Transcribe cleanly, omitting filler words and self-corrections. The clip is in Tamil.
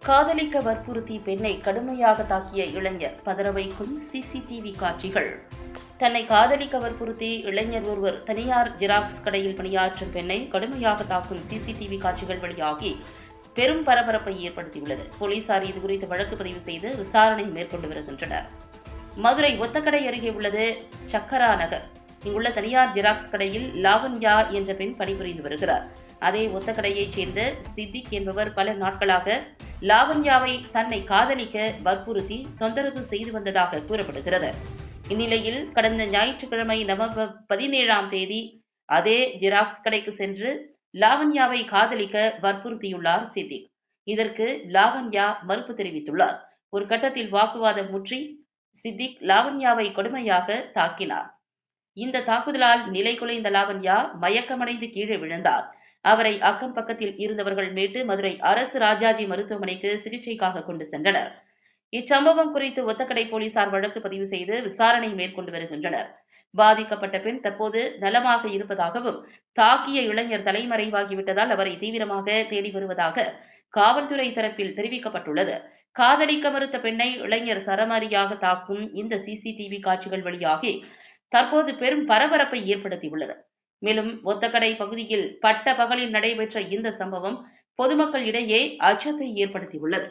காதலிக்க வற்புறுத்தி பெண்ணை கடுமையாக தாக்கிய இளைஞர் பதற வைக்கும் சிசிடிவி காட்சிகள். தன்னை காதலிக்க வற்புறுத்தி இளைஞர் ஒருவர் தனியார் ஜெராக்ஸ் கடையில் பணியாற்றும் பெண்ணை கடுமையாக தாக்கும் சிசிடிவி காட்சிகள் வெளியாகி பெரும் பரபரப்பை ஏற்படுத்தியுள்ளது. போலீசார் இதுகுறித்து வழக்கு பதிவு செய்து விசாரணை மேற்கொண்டு வருகின்றனர். மதுரை ஒத்தக்கடை அருகே உள்ளது சக்கரா நகர். இங்குள்ள தனியார் ஜெராக்ஸ் கடையில் லாவண்யா என்ற பெண் பணிபுரிந்து வருகிறார். அதே ஒத்தக்கடையைச் சேர்ந்த சித்திக் என்பவர் பல நாட்களாக லாவண்யாவை தன்னை காதலிக்க வற்புறுத்தி தொந்தரவு செய்து வந்ததாக கூறப்படுகிறது. இந்நிலையில் கடந்த ஞாயிற்றுக்கிழமை நவம்பர் 17ஆம் தேதி அதே ஜெராக்ஸ் கடைக்கு சென்று லாவண்யாவை காதலிக்க வற்புறுத்தியுள்ளார் சித்திக். இதற்கு லாவண்யா மறுப்பு தெரிவித்துள்ளார். ஒரு கட்டத்தில் வாக்குவாதம் முற்றி சித்திக் லாவண்யாவை கொடுமையாக தாக்கினார். இந்த தாக்குதலால் நிலை குலைந்த லாவண்யா மயக்கமடைந்து கீழே விழுந்தார். அவரை அக்கம் பக்கத்தில் இருந்தவர்கள் மீட்டு மதுரை அரசு ராஜாஜி மருத்துவமனைக்கு சிகிச்சைக்காக கொண்டு சென்றனர். இச்சம்பவம் குறித்து ஒத்தக்கடை போலீசார் வழக்கு பதிவு செய்து விசாரணை மேற்கொண்டு வருகின்றனர். பாதிக்கப்பட்ட பெண் தற்போது நலமாக இருப்பதாகவும் தாக்கிய இளைஞர் தலைமறைவாகிவிட்டதால் அவரை தீவிரமாக தேடி வருவதாக காவல்துறை தரப்பில் தெரிவிக்கப்பட்டுள்ளது. காதலிக்க மறுத்த பெண்ணை இளைஞர் சரமாரியாக தாக்கும் இந்த சிசிடிவி காட்சிகள் வெளியாகி தற்போது பெரும் பரபரப்பை ஏற்படுத்தியுள்ளது. மேலும் ஒத்தக்கடை பகுதியில் பட்ட பகலில் நடைபெற்ற இந்த சம்பவம் பொதுமக்கள் இடையே அச்சத்தை ஏற்படுத்தியுள்ளது.